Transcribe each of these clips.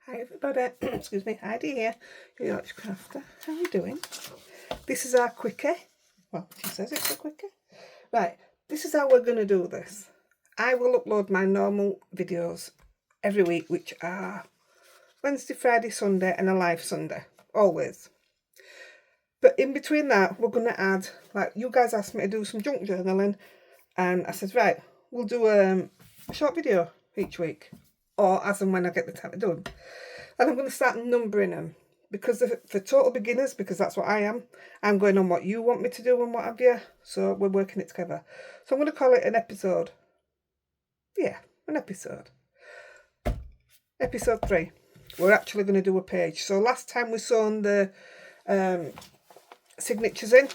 Hi everybody, excuse me, Heidi here, your Yorkshire Crafter. How are you doing? This is our quickie. Well, she says it's a quickie. Right, this is how we're going to do this. I will upload my normal videos every week, which are Wednesday, Friday, Sunday and a live Sunday, always. But in between that, we're going to add, like you guys asked me to do some junk journaling, and I said, right, we'll do a short video each week, or as and when I get the time to do them. And I'm going to start numbering them, because for total beginners, because that's what I am, I'm going on what you want me to do and what have you. So we're working it together. So I'm going to call it an episode. Yeah, an episode. Episode 3. We're actually going to do a page. So last time we sewn the signatures in.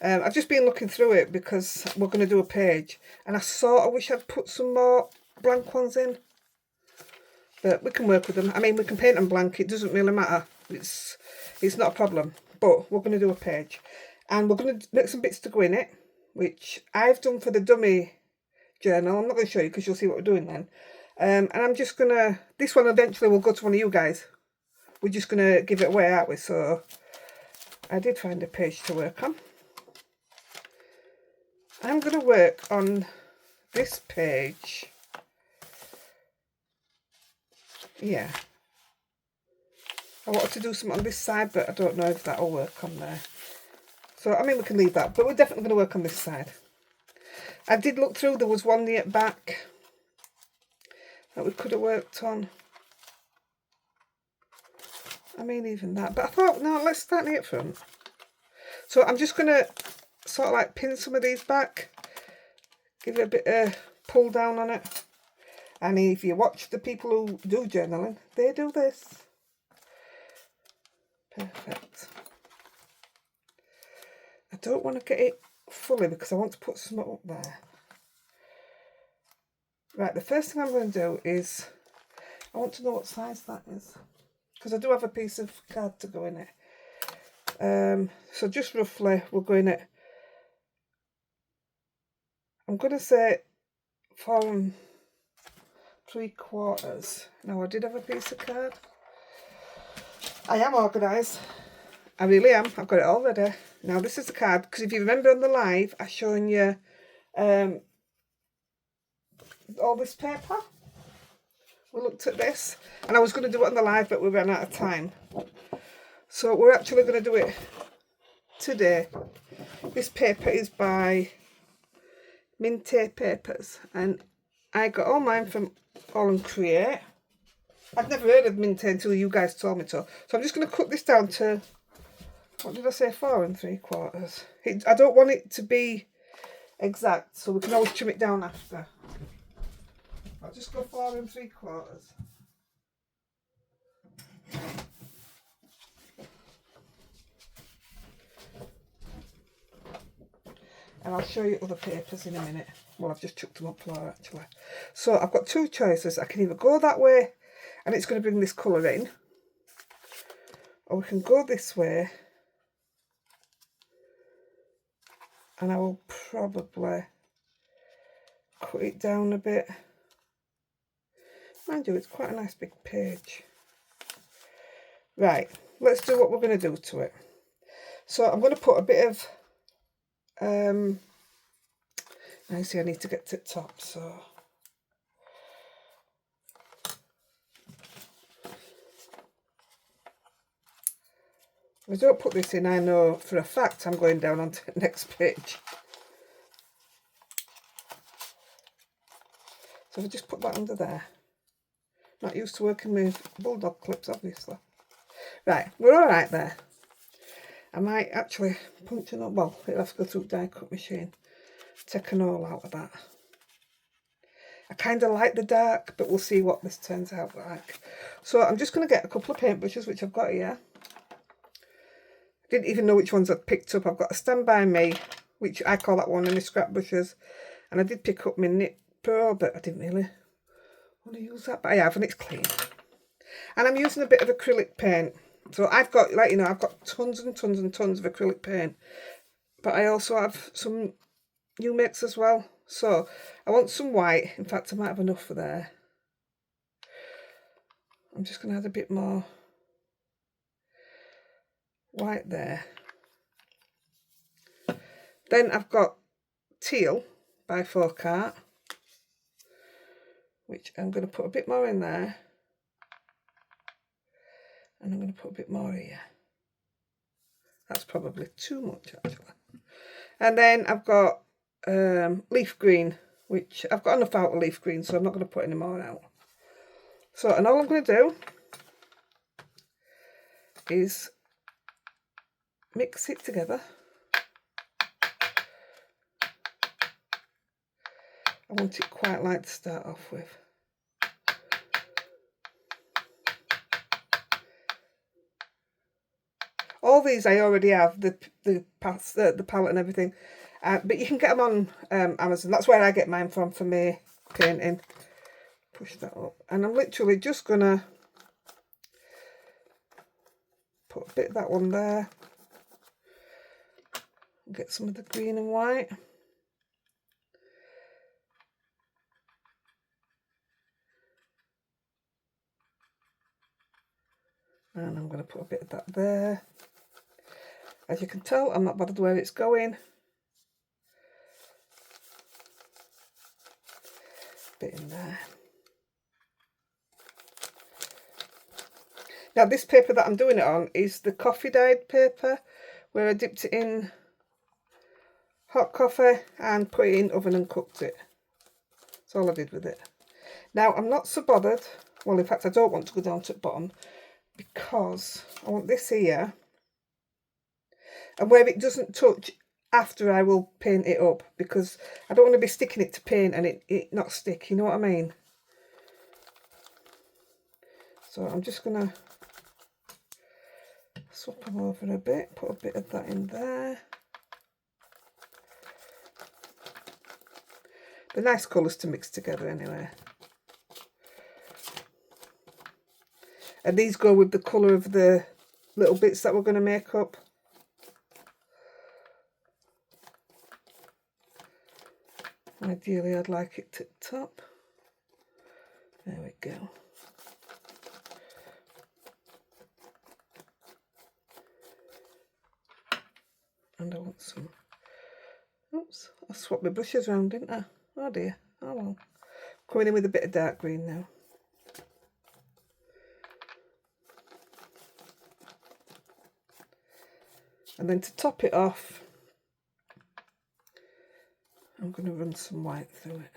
I've just been looking through it because we're going to do a page. And I sort of wish I'd put some more blank ones in. But we can work with them. I mean, we can paint them blank. It doesn't really matter. It's not a problem. But we're going to do a page. And we're going to make some bits to go in it, which I've done for the dummy journal. I'm not going to show you because you'll see what we're doing then. And I'm just going to... This one eventually will go to one of you guys. We're just going to give it away, aren't we? So I did find a page to work on. I'm going to work on this page. Yeah. I wanted to do something on this side, but I don't know if that'll work on there. So, I mean, we can leave that, but we're definitely going to work on this side. I did look through, there was one near the back that we could have worked on. I mean, even that. But I thought, no, let's start near the front. So I'm just going to sort of like pin some of these back. Give it a bit of pull down on it. And if you watch the people who do journaling, they do this. Perfect. I don't want to get it fully because I want to put some up there. Right, the first thing I'm going to do is, I want to know what size that is. Because I do have a piece of card to go in it. So just roughly, we're going at, I'm going to say 4 3/4. Now, I did have a piece of card. I am organised. I really am. I've got it all ready. Now, this is the card, because if you remember on the live, I shown you all this paper. We looked at this, and I was going to do it on the live, but we ran out of time. So we're actually going to do it today. This paper is by Minty Papers, and I got all mine from All and Create. I've never heard of Minty until you guys told me to. So I'm just going to cut this down to, what did I say, 4 3/4. I don't want it to be exact, so we can always trim it down after. I'll just go 4 3/4. And I'll show you other papers in a minute. Well, I've just chucked them up floor actually. So I've got two choices. I can either go that way and it's going to bring this colour in, or we can go this way and I will probably cut it down a bit. Mind you, it's quite a nice big page. Right, let's do what we're going to do to it. So I'm going to put a bit of I see I need to get to the top, so if I don't put this in, I know for a fact I'm going down onto the next page. So if I just put that under there. Not used to working with bulldog clips, obviously. Right, we're all right there. I might actually punch it up. Well, it'll have to go through the die cut machine. Take an all out of that. I kind of like the dark, but we'll see what this turns out like. So I'm just going to get a couple of paintbrushes, which I've got here. I didn't even know which ones I'd picked up. I've got a Stand By Me, which I call that one, and the scrap brushes. And I did pick up my Knit Pro, but I didn't really want to use that. But I have, and it's clean. And I'm using a bit of acrylic paint. So I've got, like, you know, I've got tons and tons and tons of acrylic paint. But I also have some new mix as well. So I want some white. In fact, I might have enough for there. I'm just going to add a bit more white there. Then I've got Teal by Folk Art, which I'm going to put a bit more in there. And I'm going to put a bit more here. That's probably too much, actually. And then I've got leaf green, which I've got enough out of leaf green, so I'm not going to put any more out. So, and all I'm going to do is mix it together. I want it quite light to start off with. All these I already have, the palette and everything, but you can get them on Amazon. That's where I get mine from for me painting. Push that up, and I'm literally just gonna put a bit of that one there. Get some of the green and white. And I'm going to put a bit of that there. As you can tell, I'm not bothered where it's going. Bit in there. Now this paper that I'm doing it on is the coffee dyed paper, where I dipped it in hot coffee and put it in oven and cooked it. That's all I did with it. Now I'm not so bothered, well in fact I don't want to go down to the bottom, because I want this here, and where it doesn't touch after I will paint it up, because I don't want to be sticking it to paint and it not stick, you know what I mean? So I'm just going to swap them over a bit, put a bit of that in there. They're nice colours to mix together anyway. And these go with the colour of the little bits that we're going to make up. Ideally, I'd like it to the top. There we go. And I want some... Oops, I swapped my brushes around, didn't I? Oh dear. Oh well. Coming in with a bit of dark green now. And then to top it off, I'm going to run some white through it.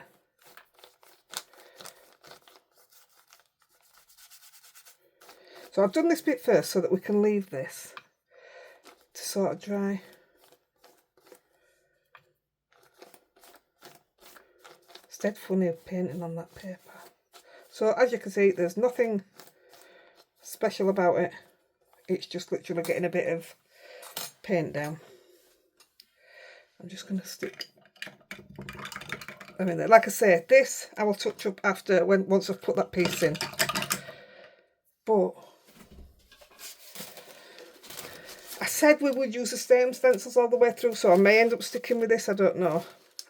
So I've done this bit first so that we can leave this to sort of dry. It's dead funny of painting on that paper. So as you can see, there's nothing special about it. It's just literally getting a bit of paint down. I'm just going to stick... I mean, like I say, this I will touch up after once I've put that piece in. But I said we would use the same stencils all the way through, so I may end up sticking with this, I don't know.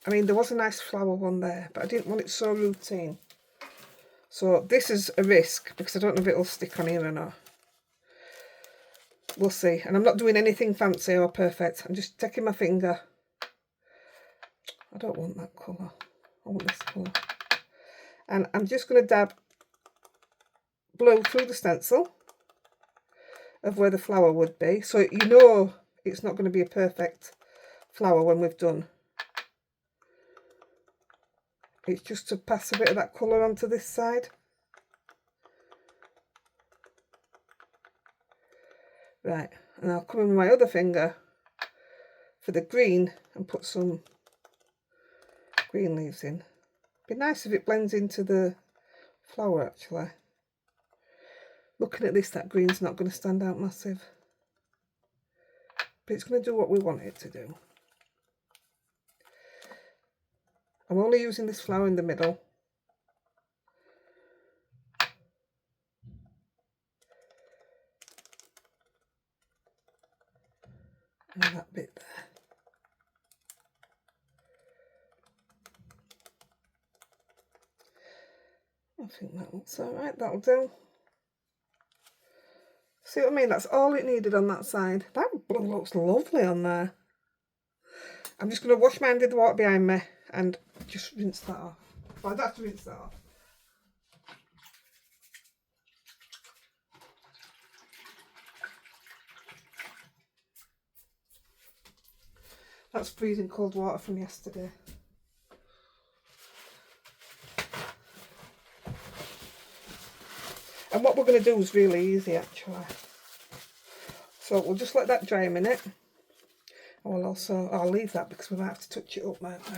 I mean, there was a nice flower one there, but I didn't want it so routine. So this is a risk, because I don't know if it'll stick on here or not. We'll see. And I'm not doing anything fancy or perfect. I'm just taking my finger. I don't want that colour. I want this colour. And I'm just going to dab blue through the stencil of where the flower would be. So you know it's not going to be a perfect flower when we've done. It's just to pass a bit of that colour onto this side. Right, and I'll come in with my other finger for the green and put some green leaves in. Be nice if it blends into the flower actually. Looking at this, that green's not going to stand out massive. But it's going to do what we want it to do. I'm only using this flower in the middle. And that bit there. I think that looks alright, that'll do. See what I mean? That's all it needed on that side. That blue looks lovely on there. I'm just going to wash my hand in the water behind me and just rinse that off. Well, I don't have to rinse that off. That's freezing cold water from yesterday. And what we're going to do is really easy actually. So we'll just let that dry a minute. And we'll also, I'll leave that because we might have to touch it up, mightn't we?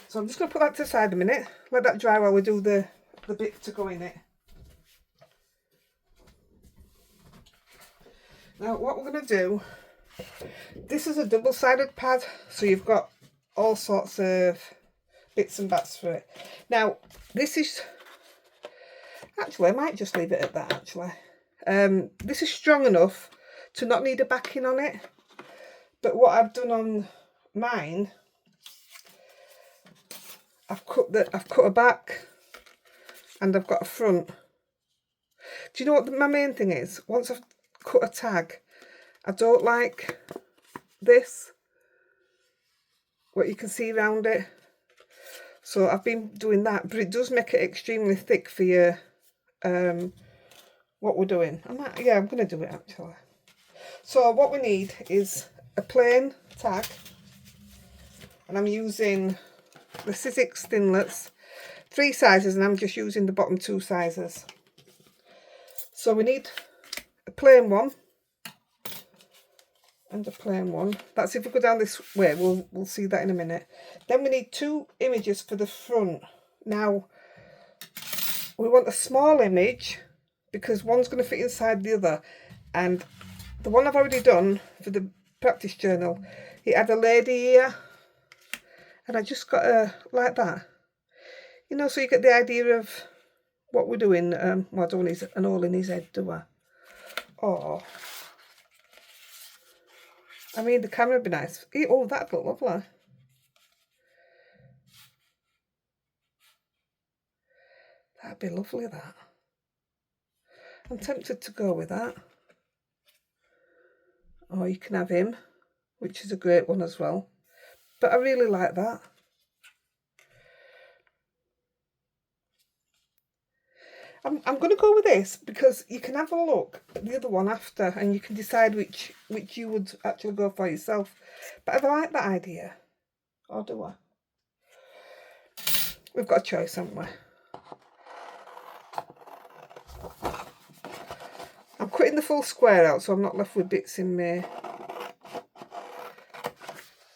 So I'm just going to put that to the side a minute. Let that dry while we do the bit to go in it. Now what we're going to do, this is a double-sided pad, so you've got all sorts of bits and bats for it. Now this is, actually I might just leave it at that actually. This is strong enough to not need a backing on it, but what I've done on mine, I've cut a back and I've got a front. Do you know what my main thing is? Once I've cut a tag, I don't like this, what you can see around it. So I've been doing that, but it does make it extremely thick for your what we're doing. I'm going to do it actually. So what we need is a plain tag, and I'm using the Sizzix Thinlets, 3 sizes, and I'm just using the bottom 2 sizes. So we need a plain one and a plain one. That's if we go down this way, we'll see that in a minute. Then we need 2 images for the front. Now we want a small image because one's going to fit inside the other, and the one I've already done for the practice journal, it had a lady here, and I just got a like that, you know, so you get the idea of what we're doing. Well, I don't want an hole in his head, do I? Oh, I mean, the camera would be nice. Oh, that'd look lovely. That'd be lovely, that. I'm tempted to go with that. Or you can have him, which is a great one as well. But I really like that. I'm going to go with this because you can have a look at the other one after and you can decide which you would actually go for yourself. But I like that idea. Or do I? We've got a choice, haven't we? I'm cutting the full square out so I'm not left with bits in me.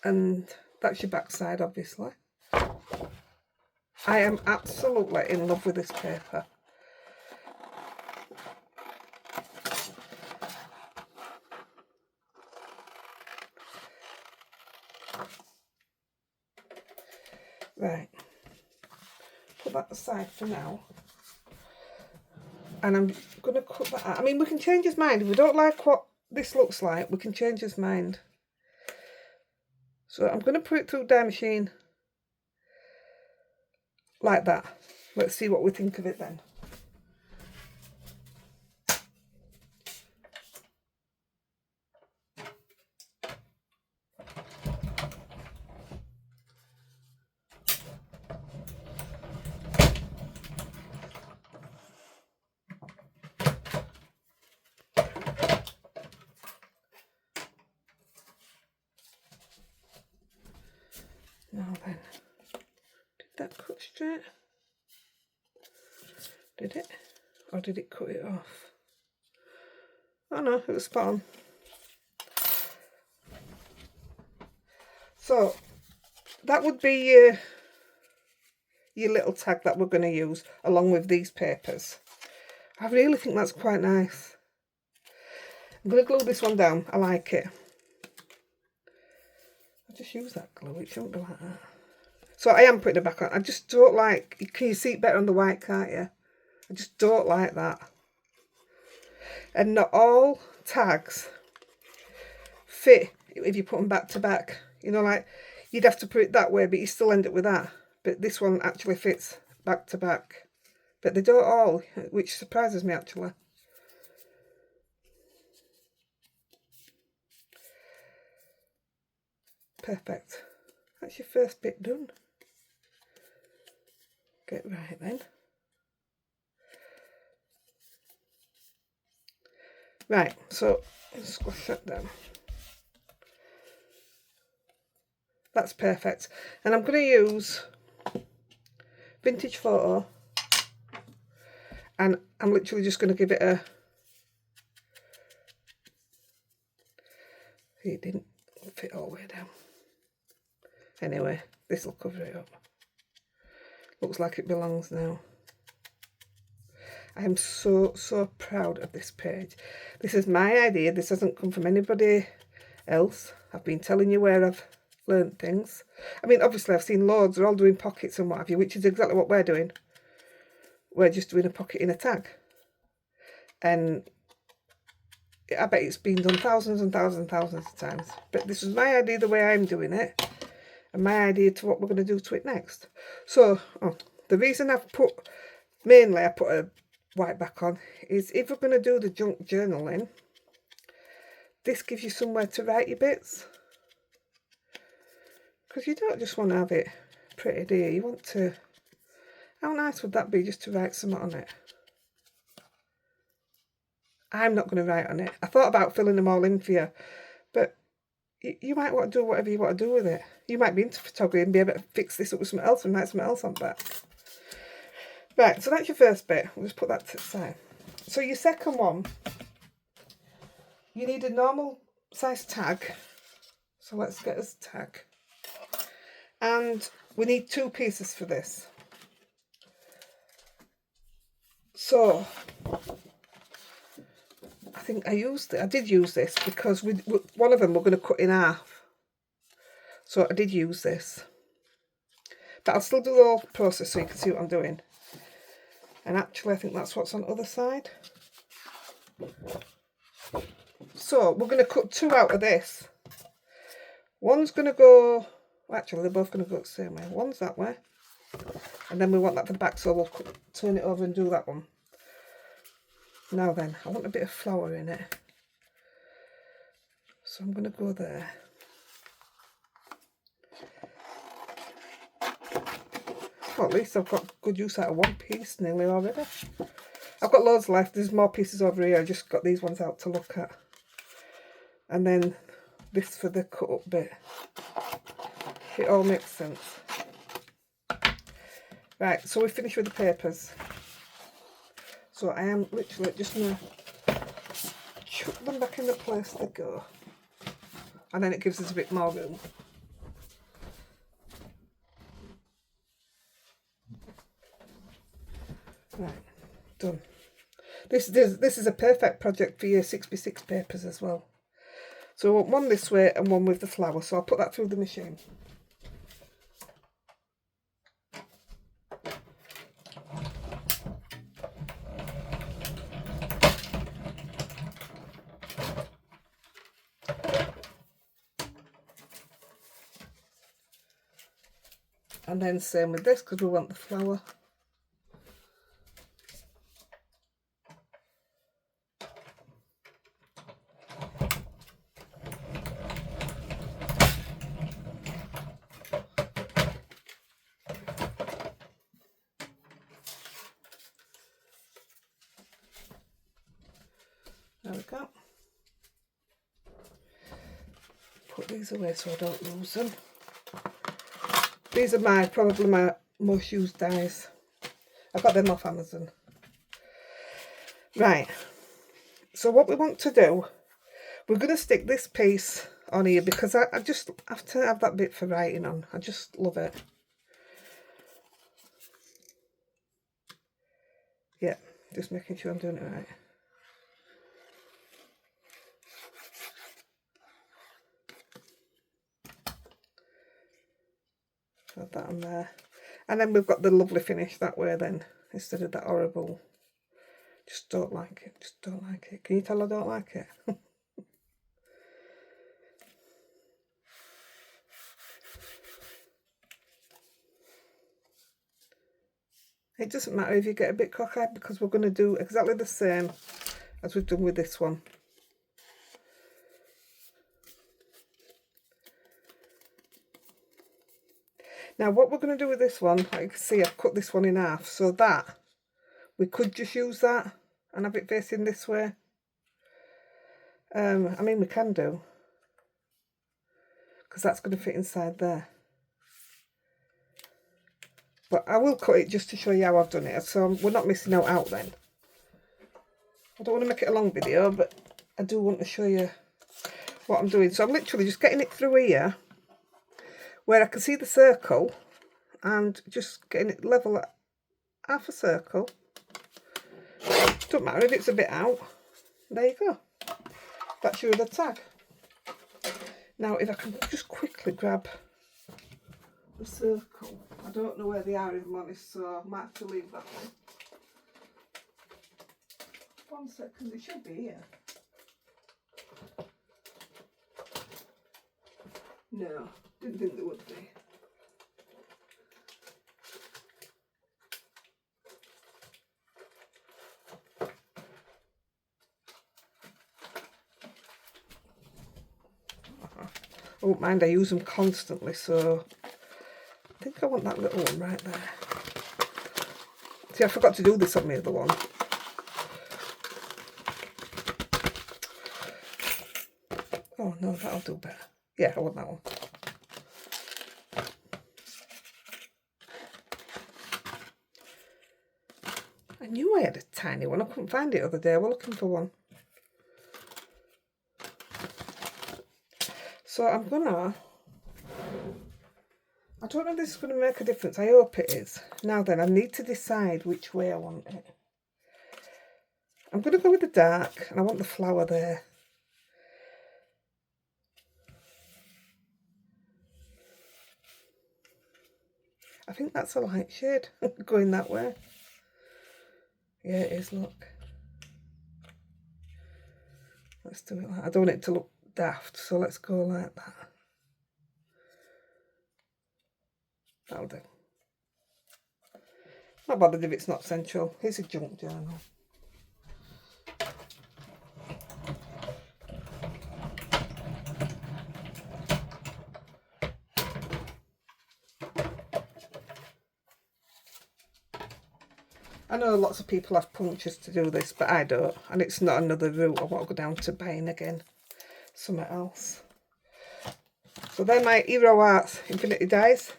And that's your back side, obviously. I am absolutely in love with this paper. Right, put that aside for now. And I'm going to cut that out. I mean, we can change his mind. If we don't like what this looks like, we can change his mind. So I'm going to put it through dye machine like that. Let's see what we think of it then. Now then, did that cut straight? Did it? Or did it cut it off? Oh no, it was spot on. So that would be your little tag that we're going to use along with these papers. I really think that's quite nice. I'm going to glue this one down. I like it. I'll just use that glue. It shouldn't be like that. So I am putting it back on. I just don't like... Can you see it better on the white, can't you? I just don't like that. And not all tags fit if you put them back to back. You know, like you'd have to put it that way, but you still end up with that. But this one actually fits back to back But they don't all, which surprises me actually. Perfect. That's your first bit done. Get right then. Right, so squash that down. That's perfect. And I'm going to use Vintage Photo, and I'm literally just going to give it a... It didn't fit all the way down. Anyway, this will cover it up. Looks like it belongs now. I am so proud of this page. This is my idea. This hasn't come from anybody else. I've been telling you where I've learned things. I mean, obviously I've seen loads. They're all doing pockets and what have you, which is exactly what we're doing. We're just doing a pocket in a tag. And I bet it's been done thousands and thousands and thousands of times. But this is my idea, the way I'm doing it. And my idea to what we're going to do to it next. So, the reason I've put, mainly I put a white back on, is if we're going to do the junk journaling, this gives you somewhere to write your bits. Because you don't just want to have it pretty, do you? You want to, how nice would that be just to write something on it? I'm not going to write on it. I thought about filling them all in for you, but you might want to do whatever you want to do with it. You might be into photography and be able to fix this up with something else and write something else on that. Right, so that's your first bit. We'll just put that to the side. So your second one, you need a normal size tag. So let's get us a tag. And we need 2 pieces for this. So I think I did use this because one of them we're going to cut in half. So I did use this. But I'll still do the whole process so you can see what I'm doing. And actually I think that's what's on the other side. So we're going to cut 2 out of this. One's going to go, actually they're both going to go the same way. One's that way. And then we want that for the back, so we'll turn it over and do that one. Now then, I want a bit of flower in it. So I'm going to go there. Well, at least I've got good use out of one piece nearly already. I've got loads left. There's more pieces over here. I just got these ones out to look at. And then this for the cut up bit. It all makes sense. Right, so we're finished with the papers. So I am literally just going to chuck them back in the place they go. And then it gives us a bit more room. Right, done. This is a perfect project for your 6x6 papers as well. So I want one this way and one with the flower, so I'll put that through the machine. And then same with this because we want the flower. There we go. Put these away so I don't lose them. These are probably my most used dies. I got them off Amazon. Right. So what we want to do, we're going to stick this piece on here because I just have to have that bit for writing on. I just love it. Yeah, just making sure I'm doing it right. Add that on there. And then we've got the lovely finish that way then, instead of that horrible. Just don't like it. Just don't like it. Can you tell I don't like it? It doesn't matter if you get a bit cockeyed because we're going to do exactly the same as we've done with this one. Now what we're going to do with this one, like you can see I've cut this one in half, so that we could just use that and have it facing this way. I mean we can do, because that's going to fit inside there. But I will cut it just to show you how I've done it, so we're not missing out then. I don't want to make it a long video, but I do want to show you what I'm doing. So I'm literally just getting it through here where I can see the circle and just getting it level at half a circle. Don't matter if it's a bit out. There you go. That's your other tag. Now if I can just quickly grab the circle. I don't know where they are, if I'm honest, so I might have to leave that one. 1 second, it should be here. No, didn't think there would be. I won't mind, I use them constantly, so I think I want that little one right there. See, I forgot to do this on the other one. Oh no, that'll do better. Yeah, I want that one. I knew I had a tiny one. I couldn't find it the other day. I was looking for one. So I'm gonna... I don't know if this is going to make a difference. I hope it is. Now then, I need to decide which way I want it. I'm going to go with the dark, and I want the flower there. I think that's a light shade going that way. Yeah, it is, look. Let's do it like that. I don't want it to look daft, so let's go like that. That'll do. Not bothered if it's not central. Here's a junk journal. I know lots of people have punches to do this, but I don't. And it's not another route. I want to go down to buying again something else. So they're my Hero Arts Infinity dies.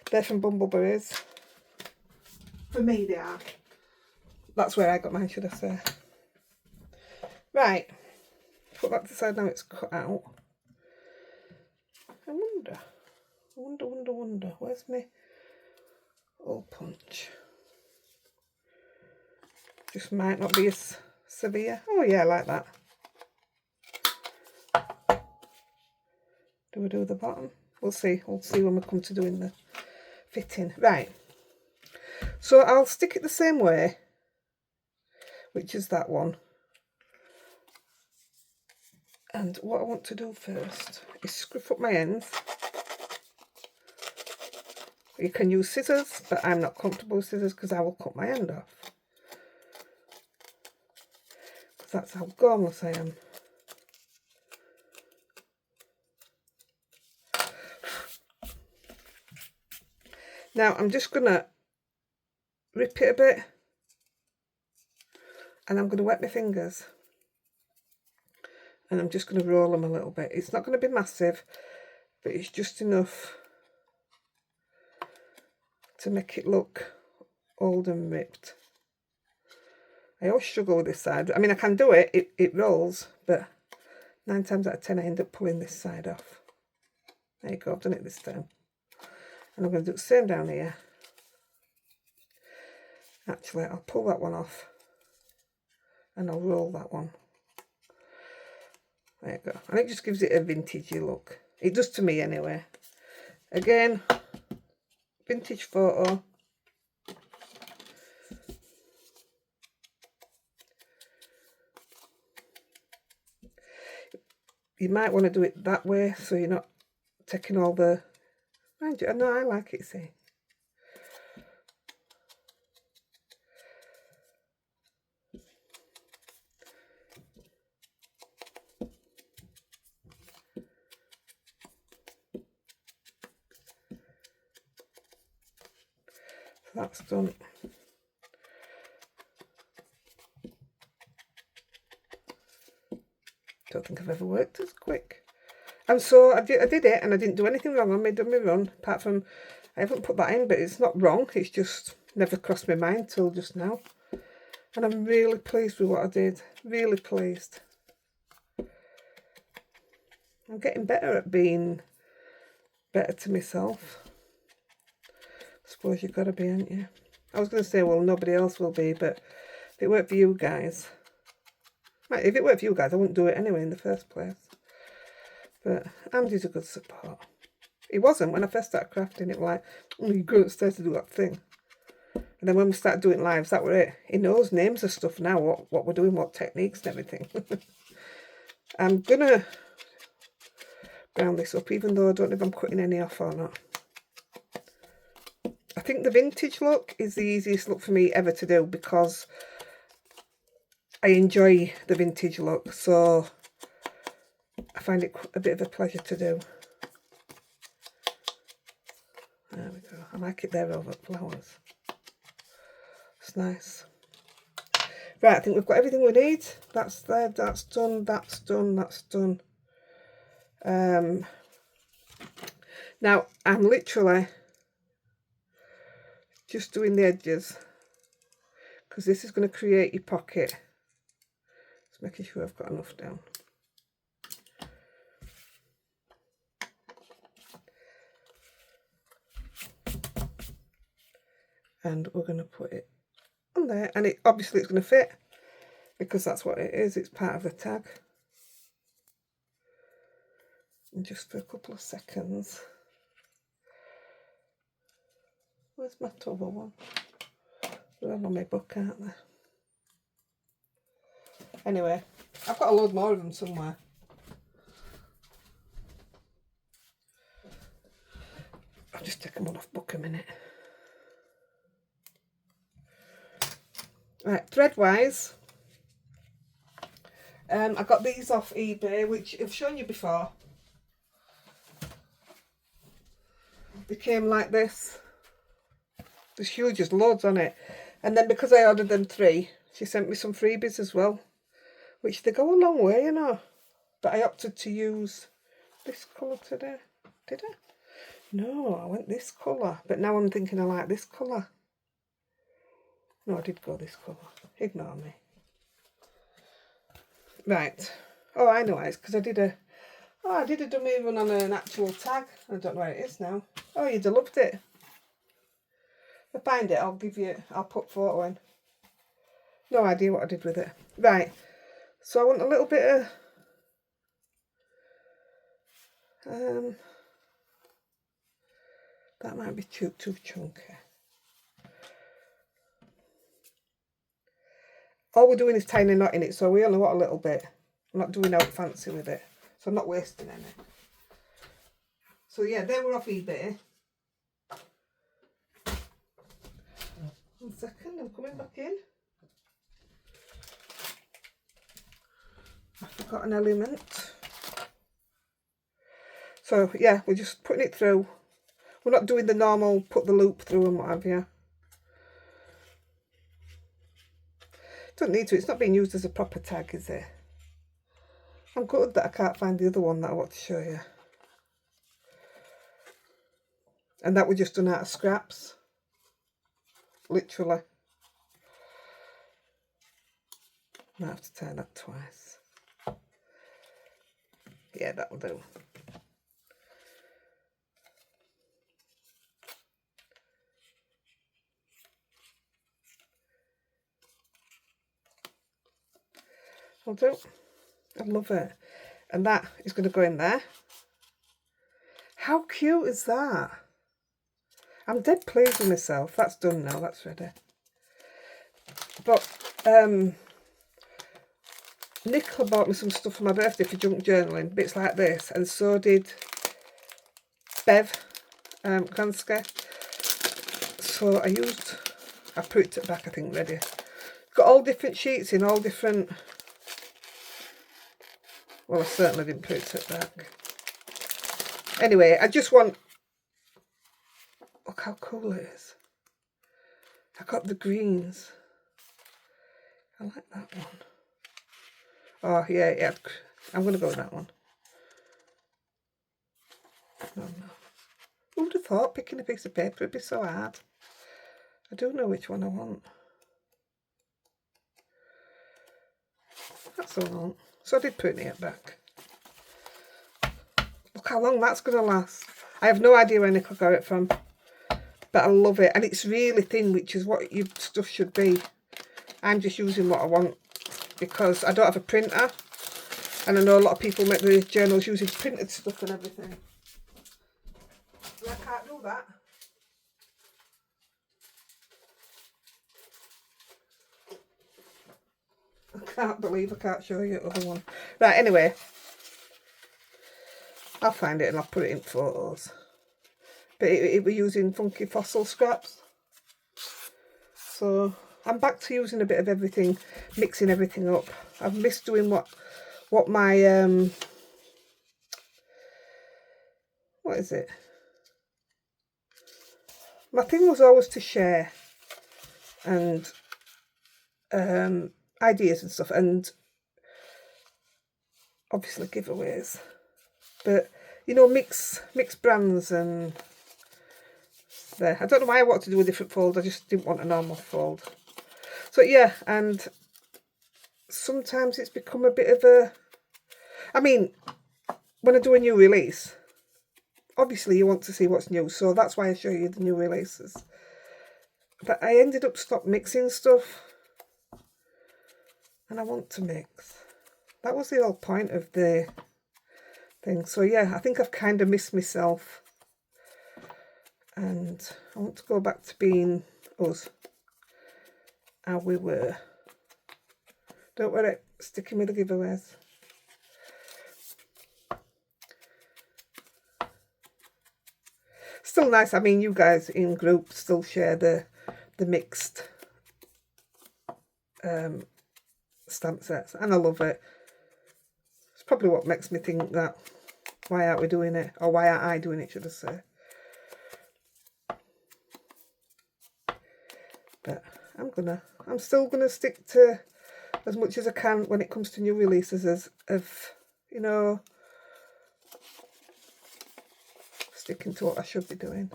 They're from Bumbleberries. For me they are. That's where I got mine, should I say. Right. Put that to the side now, it's cut out. I wonder. Where's my old punch? Just might not be as severe. Oh yeah, I like that. Do we do the bottom? We'll see. We'll see when we come to doing the fitting. Right. So I'll stick it the same way, which is that one. And what I want to do first is scruff up my ends. You can use scissors, but I'm not comfortable with scissors because I will cut my end off. Because that's how gormless I am. Now I'm just going to rip it a bit and I'm going to wet my fingers and I'm just going to roll them a little bit. It's not going to be massive, but it's just enough to make it look old and ripped. I always struggle with this side. I mean, I can do it, it rolls, but 9 times out of 10 I end up pulling this side off. There you go, I've done it this time. And I'm going to do the same down here. Actually, I'll pull that one off and I'll roll that one. There you go. And it just gives it a vintagey look. It does to me anyway. Again, vintage photo. You might want to do it that way so you're not taking all the... Mind you, no, I like it, see. that's done. Don't think I've ever worked as quick. And so I did it, and I didn't do anything wrong on my dummy run, apart from I haven't put that in, but it's not wrong. It's just never crossed my mind till just now. And I'm really pleased with what I did. Really pleased. I'm getting better at being better to myself. I suppose you've got to be, haven't you? I was going to say, well, nobody else will be, but if it worked for you guys... If it worked for you guys, I wouldn't do it anyway in the first place. But Andy's a good support. He wasn't when I first started crafting. It was like, oh, you go upstairs to do that thing. And then when we started doing lives, that were it. He knows names of stuff now, what we're doing, what techniques and everything. I'm going to brown this up, even though I don't know if I'm cutting any off or not. I think the vintage look is the easiest look for me ever to do, because I enjoy the vintage look, so I find it a bit of a pleasure to do. There we go. I like it there over flowers. It's nice. Right, I think we've got everything we need. That's there, that's done, that's done, that's done. Now, I'm literally just doing the edges, because this is going to create your pocket. Just making sure I've got enough down. And we're going to put it on there, and it obviously it's going to fit, because that's what it is. It's part of the tag. And just for a couple of seconds. Where's my other one? They're on my book, aren't they? Anyway, I've got a load more of them somewhere. I'll just take them all off book a minute. Right, thread wise, I got these off eBay, which I've shown you before. They came like this. There's huge, there's loads on it. And then because I ordered them 3, she sent me some freebies as well, which they go a long way, you know. But I opted to use this colour today. Did I? No, I went this colour. But now I'm thinking I like this colour. No, I did go this colour. Ignore me. Right. Oh, I know it's because I did a dummy run on an actual tag. I don't know where it is now. Oh, you'd have loved it. If I find it, I'll put photo in. No idea what I did with it. Right. So I want a little bit of that might be too chunky. All we're doing is tying a knot in it, so we only want a little bit. I'm not doing out fancy with it, so I'm not wasting any. So yeah, they were off eBay. 1 second, I'm coming back in. I forgot an element. So yeah, we're just putting it through. We're not doing the normal put the loop through and what have you. Don't need to, it's not being used as a proper tag, is it? I'm good that I can't find the other one that I want to show you. And that was just done out of scraps. Literally. Might have to tie that twice. Yeah, that'll do. I'll do. I love it. And that is going to go in there. How cute is that? I'm dead pleased with myself. That's done now. That's ready. But Nicola bought me some stuff for my birthday for junk journaling. Bits like this. And so did Bev Kranska. So I put it back, I think, ready. Got all different sheets in, all different... Well, I certainly didn't put it back. Anyway, I just want... Look how cool it is. I got the greens. I like that one. Oh, yeah. I'm going to go with that one. No. Who would have thought picking a piece of paper would be so hard? I do know which one I want. That's all right. So I did put it back. Look how long that's going to last. I have no idea where Nicola got it from, but I love it. And it's really thin, which is what your stuff should be. I'm just using what I want because I don't have a printer. And I know a lot of people make the journals using printed stuff and everything. I can't do that. I can't believe I can't show you the other one. Right, anyway. I'll find it and I'll put it in photos. But it was using funky fossil scraps. So I'm back to using a bit of everything, mixing everything up. I've missed doing what my what is it? My thing was always to share and ideas and stuff, and obviously giveaways. But you know, mix brands and there. I don't know why I wanted to do a different fold. I just didn't want a normal fold. So yeah, and sometimes it's become a bit of a. I mean, when I do a new release, obviously you want to see what's new, so that's why I show you the new releases. But I ended up stop mixing stuff, and I want to mix. That was the whole point of the thing. So yeah, I think I've kind of missed myself, and I want to go back to being us, how we were. Don't worry, sticking with the giveaways. Still nice. I mean, you guys in group still share the mixed stamp sets, and I love it. It's probably what makes me think that why aren't we doing it, or why aren't I doing it, should I say. But I'm still gonna stick to as much as I can when it comes to new releases of you know, sticking to what I should be doing.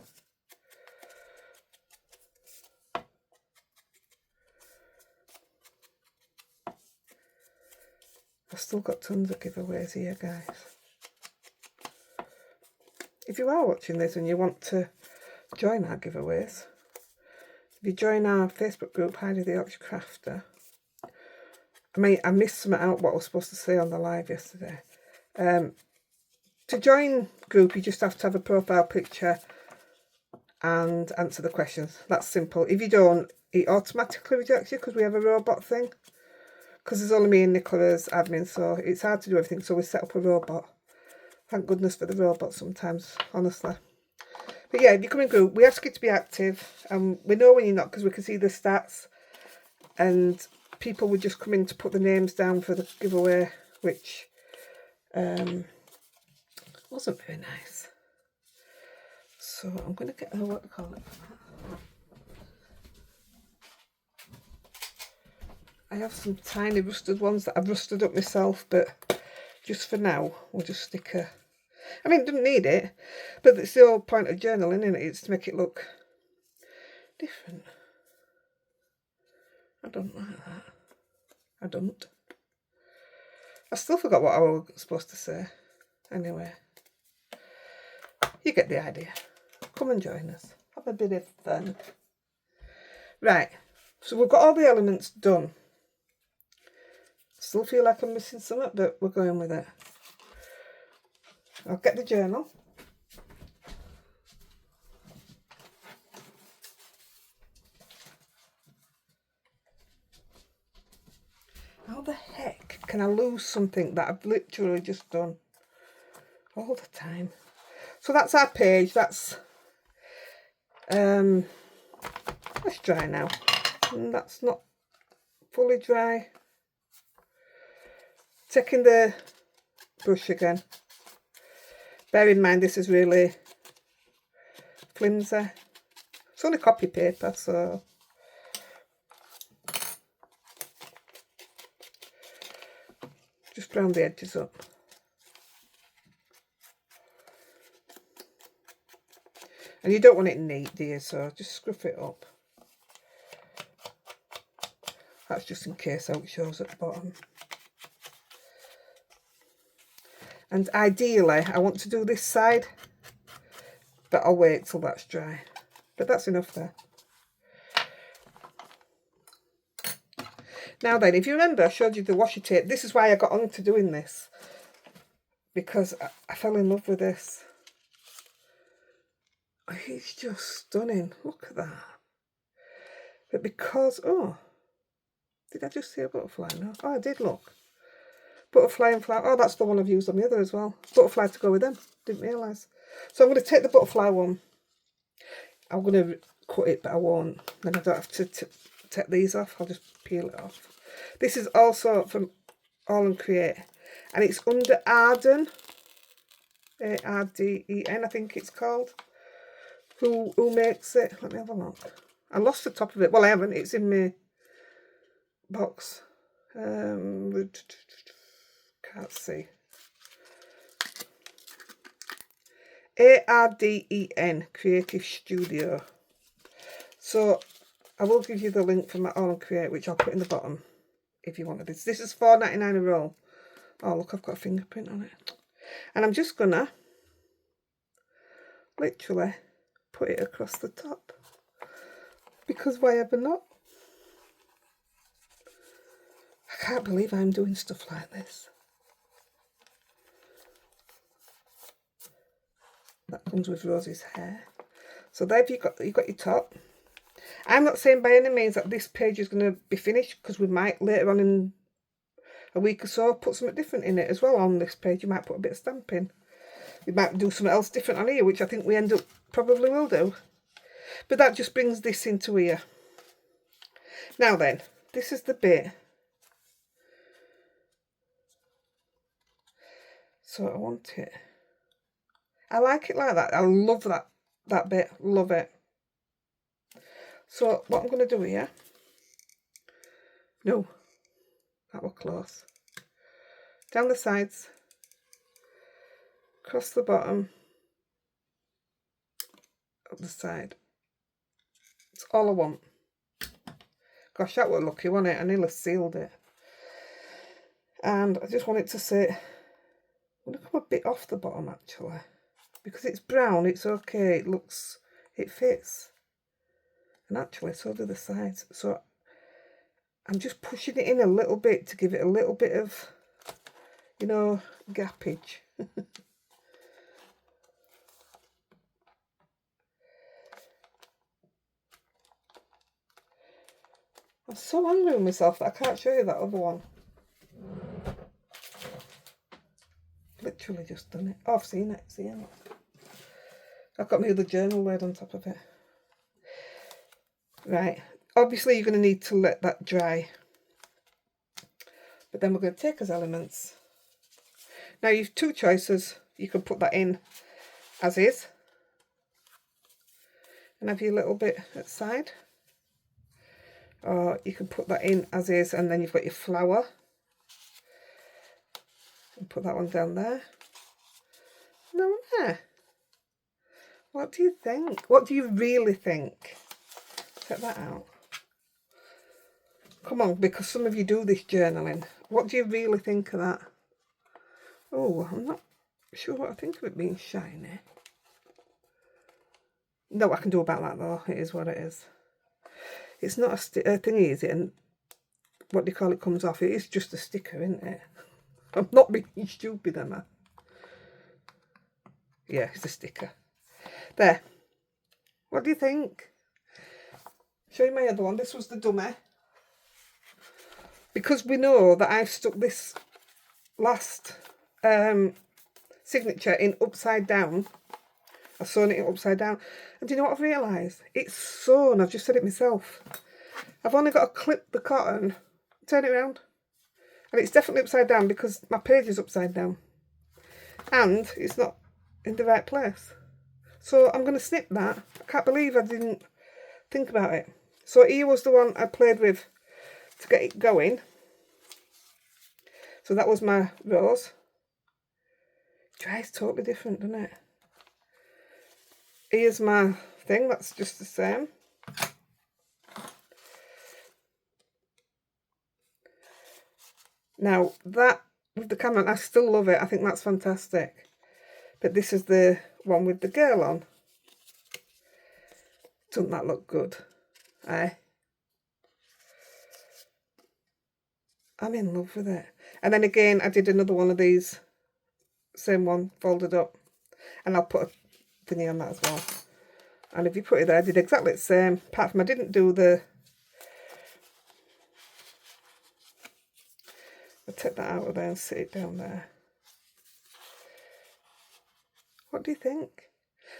I've still got tons of giveaways here, guys. If you are watching this and you want to join our giveaways, if you join our Facebook group, Heidi-The Crafter. I missed something out what I was supposed to say on the live yesterday. To join group, you just have to have a profile picture and answer the questions. That's simple. If you don't, it automatically rejects you because we have a robot thing. Because there's only me and Nicola as admin, so it's hard to do everything. So we set up a robot. Thank goodness for the robot sometimes, honestly. But yeah, if you come in group, we ask you to be active. We know when you're not because we can see the stats. And people would just come in to put the names down for the giveaway, which wasn't very nice. So I'm going to get her, what to call it. I have some tiny rusted ones that I've rusted up myself, but just for now, we'll just stick a... I mean, don't need it, but it's the whole point of journaling, isn't it? It's to make it look different. I don't like that. I don't. I still forgot what I was supposed to say. Anyway, you get the idea. Come and join us. Have a bit of fun. Right, so we've got all the elements done. Still feel like I'm missing something, but we're going with it. I'll get the journal. How the heck can I lose something that I've literally just done all the time? So that's our page. That's that's dry now. And that's not fully dry. Taking the brush again. Bear in mind this is really flimsy. It's only copy paper, so Just round the edges up. And you don't want it neat, do you? So just scruff it up. That's just in case how it shows at the bottom. And ideally, I want to do this side, but I'll wait till that's dry. But that's enough there. Now then, if you remember, I showed you the washi tape. This is why I got on to doing this. Because I fell in love with this. It's just stunning. Look at that. But because, oh, did I just see a butterfly? No. Oh, I did, look. Butterfly and flower. Oh, that's the one I've used on the other as well. Butterfly to go with them. Didn't realise. So I'm going to take the butterfly one. I'm going to cut it, but I won't. Then I don't have to take these off. I'll just peel it off. This is also from All and Create. And it's under Arden. A-R-D-E-N, I think it's called. Who makes it? Let me have a look. I lost the top of it. Well, I haven't. It's in my box. Can't see. A-R-D-E-N, Creative Studio. So I will give you the link for my All and Create, which I'll put in the bottom if you wanted this. This is $4.99 a roll. Oh, look, I've got a fingerprint on it. And I'm just gonna literally put it across the top, because why ever not? I can't believe I'm doing stuff like this. That comes with Rosie's hair. So there you've got your top. I'm not saying by any means that this page is going to be finished, because we might later on in a week or so put something different in it as well on this page. You might put a bit of stamping. We might do something else different on here, which I think we end up probably will do. But that just brings this into here. Now then, this is the bit. So I want it. I like it like that. I love that bit. Love it. So what I'm going to do here. No. That was close. Down the sides. Across the bottom. Up the side. That's all I want. Gosh, that was lucky, wasn't it? I nearly sealed it. And I just want it to sit. I'm going to come a bit off the bottom actually. Because it's brown, it's okay. It fits. And actually, so do the sides. So I'm just pushing it in a little bit to give it a little bit of, you know, gappage. I'm so angry with myself that I can't show you that other one. Literally just done it. Oh, I've seen it. I've got my other journal laid on top of it. Right. Obviously, you're going to need to let that dry. But then we're going to take as elements. Now, you've two choices. You can put that in as is. And have your little bit at the side. Or you can put that in as is, and then you've got your flower. And put that one down there. No, there. What do you think? What do you really think? Check that out. Come on, because some of you do this journaling. What do you really think of that? Oh, I'm not sure what I think of it being shiny. No, I can do about that though. It is what it is. It's not a thingy, is it? And what do you call it comes off? It is just a sticker, isn't it? I'm not being stupid, am I? Yeah, it's a sticker. There. What do you think? Show you my other one. This was the dummy. Because we know that I've stuck this last signature in upside down. I've sewn it upside down. And do you know what I've realised? It's sewn. I've just said it myself. I've only got to clip the cotton, turn it around. And it's definitely upside down because my page is upside down. And it's not in the right place. So I'm going to snip that. I can't believe I didn't think about it. So here was the one I played with to get it going. So that was my rose. Dries totally different, doesn't it? Here's my thing, that's just the same. Now, that with the camera, I still love it. I think that's fantastic. But this is the one with the girl on. Doesn't that look good? Eh? I'm in love with it. And then again, I did another one of these. Same one, folded up. And I'll put a thingy on that as well. And if you put it there, I did exactly the same. Apart from I didn't do the... I'll take that out of there and sit it down there. What do you think?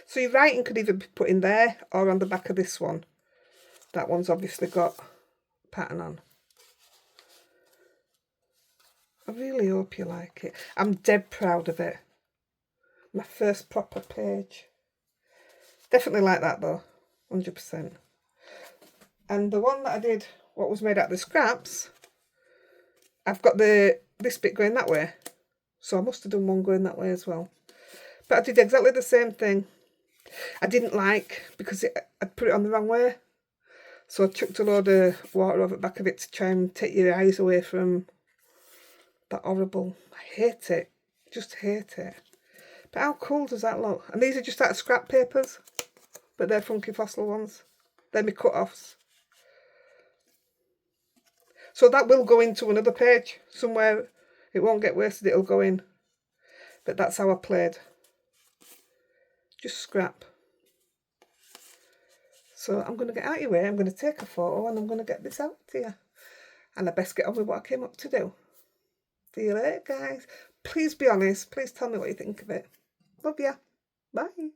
So your writing could either be put in there or on the back of this one. That one's obviously got pattern on. I really hope you like it. I'm dead proud of it. My first proper page. Definitely like that though, 100%. And the one that I did, what was made out of the scraps, I've got this bit going that way. So I must have done one going that way as well. But I did exactly the same thing. I didn't like, because I'd put it on the wrong way. So I chucked a load of water over the back of it to try and take your eyes away from that horrible. I hate it. Just hate it. But how cool does that look? And these are just out of scrap papers. But they're funky fossil ones. They're my cut-offs. So that will go into another page somewhere. It won't get wasted, it'll go in. But that's how I played. Just scrap. So I'm going to get out of your way, I'm going to take a photo and I'm going to get this out to you. And I best get on with what I came up to do. See you later, guys. Please be honest. Please tell me what you think of it. Love ya. Bye.